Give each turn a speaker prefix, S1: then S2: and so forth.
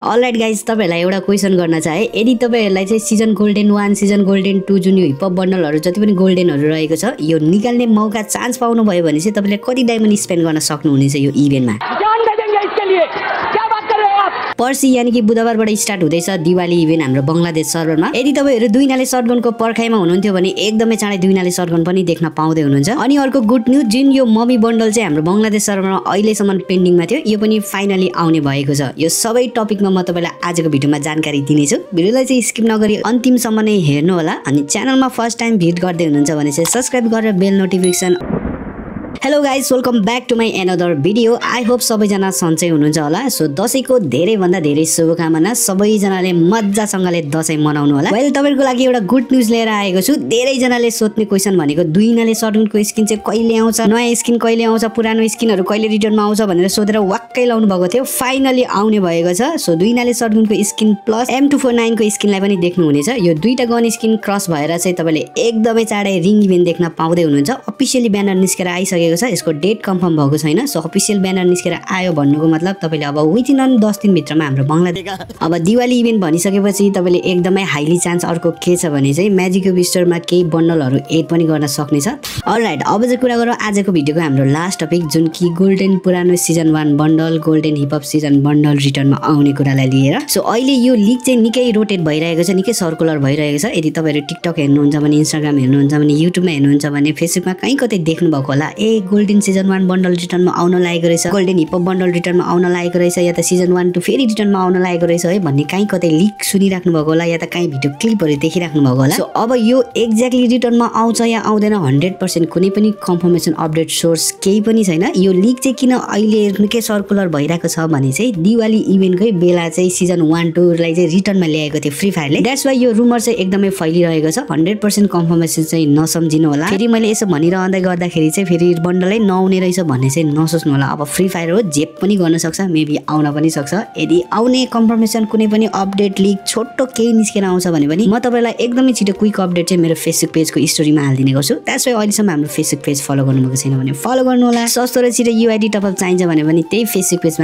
S1: All right guys, तपाईहरुलाई एउटा question गर्न चाहे। यदि तपाईहरुलाई चाहिँ सिजन गोल्डन 1 सिजन गोल्डन 2 जुन यो हिपहप बन्डलहरु जति पनि गोल्डनहरु रहेको छ यो निकाल्ने मौका चान्स पाउनु भयो भने चाहिँ तपाईले कति डायमन्ड स्पेन्ड गर्न सक्नुहुनेछ यो इभेन्टमा।
S2: जान दे देंगे इसके लिए। क्या बात कर रहे हो आप?
S1: पर्सि यानी कि बुधबारबाट स्टार्ट हुँदैछ दिवाली इभेन्ट हाम्रो बंगलादेश सर्भरमा। यदि तपाईहरु दुई नाले शटगनको पर्खाइमा हुनुहुन्थ्यो भने एकदमै चाँडै दुई नाले शटगन पनि देख्न पाउँदै हुनुहुन्छ। अनि अर्को गुड न्यूज, जुन यो मम्मी बन्डल चाहिँ हाम्रो बंगलादेश सर्भरमा अहिलेसम्म पेन्डिङमा थियो यो पनि फाइनली आउने भएको छ। यो सबै टपिकमा म तपाईलाई आजको भिडियोमा जानकारी दिनेछु। भिडियोलाई चाहिँ स्किप नगरी अन्तिमसम्म नै हेर्नु होला। अनि च्यानलमा फर्स्ट टाइम भिजिट गर्दै हुनुहुन्छ भने चाहिँ सब्स्क्राइब गरेर bell notification. Hello guys, welcome back to my another video. I hope सबैजना सन्चै हुनुहुन्छ होला। सो दशैंको धेरै भन्दा धेरै शुभकामना। सबैजनाले मजासँगले दशैं मनाउनु होला। वेल, तपाईहरुको लागि एउटा गुड न्यूज लिएर आएको छु। धेरैजनाले सोध्ने क्वेशन भनेको दुई नाले शटगनको स्किन चाहिँ कहिले आउँछ, नयाँ स्किन कहिले आउँछ, पुरानो स्किनहरु कहिले रिटर्नमा आउँछ भनेर सोधेर वाक्कै लाउनु भएको थियो। फाइनली आउने भएको छ। सो दुई नाले शटगनको स्किन प्लस M249 को स्किनलाई पनि देख्नु हुनेछ। यो दुईटा गन स्किन क्रस भएर चाहिँ तपाईले एकदमै चाँडै रिङ इभेन्ट देख्न पाउँदै हुनुहुन्छ। अफिसियली ब्यानर निस्केर आइसकेको छ। यसको डेट कन्फर्म भएको छैन। सो अफिसियल ब्यानर निस्केर आयो भन्नुको मतलब तपाईले अब विथिन 10 दिन भित्रमा हाम्रो बंगलादेश अब दिवाली इभेन्ट भनिसकेपछि तपाईले एकदमै हाइली चान्स अर्को के छ भने चाहिँ म्याजिक स्टोरमा केही बन्डलहरु एड पनि गर्न सक्नेछ। अलराइट, अब चाहिँ कुरा गरौँ आजको भिडियोको हाम्रो लास्ट टपिक जुन कि गोल्डन पुरानो season 1 bundle golden hip hop season bundle रिटर्नमा आउने कुरालाई लिएर। सो अहिले यो लिक चाहिँ निकै रोटेट भइरहेको छ, निकै सर्कुलर भइरहेको छ। यदि तपाईहरु टिकटक हेर्नुहुन्छ भने, इन्स्टाग्राम हेर्नुहुन्छ भने, युट्युबमा हेर्नुहुन्छ भने, फेसबुकमा कहीँ कतै देख्नु भएको होला। गोल्डन सिजन 1 बन्डल रिटर्नमा आउन लागेको रहेछ, गोल्डन हिपहप बन्डल रिटर्नमा आउन लागेको रहेछ, या त सिजन 1 2 फेरि रिटर्नमा आउन लागेको रहेछ है भन्ने कहीँ कतै लिक सुनिराख्नु भएको होला, या त कहीँ भिडियो क्लिपहरु देखिराख्नु भएको होला। सो अब यो एक्ज्याक्टली रिटर्नमा आउँछ या आउँदैन 100% कुनै पनि कन्फर्मेसन अपडेट सोर्स केही पनि छैन। यो लिक चाहिँ किन अहिले निकै सर्कुलर भइरहेको छ भने चाहिँ दिवाली इभेन्टकै बेला चाहिँ सिजन 1 2 लाई चाहिँ रिटर्नमा ल्याएको थियो फ्री फायरले। द्याट्स वाइ यो रुमर चाहिँ एकदमै फैलिरहेको छ। 100% कन्फर्मेसन चाहिँ नसम्झिनु होला। फेरि मैले यसो भनिरहँदै गर्दाखेरि चाहिँ फेरि बन्डलै नआउने रहेछ भन्ने चाहिँ नसोच्नु होला। अब फ्री फायर हो, जे पनि गर्न सक्छ, मेबी आउन पनि सक्छ। यदि आउने कन्फर्मेसन कुनै पनि अपडेट लिक छोटो केही निस्केर आउँछ भने पनि म तपाईलाई एकदमै छिटो क्विक अपडेट चाहिँ मेरो फेसबुक पेजको स्टोरीमा हाल्दिने गर्छु। द्याट्स वाइ अहिलेसम्म हाम्रो फेसबुक पेज फलो गर्नुभएको छैन भने फलो गर्नु होला। सस्तो र छिटो UID टपअप चाहिन्छ भने पनि त्यही फेसबुक पेजमा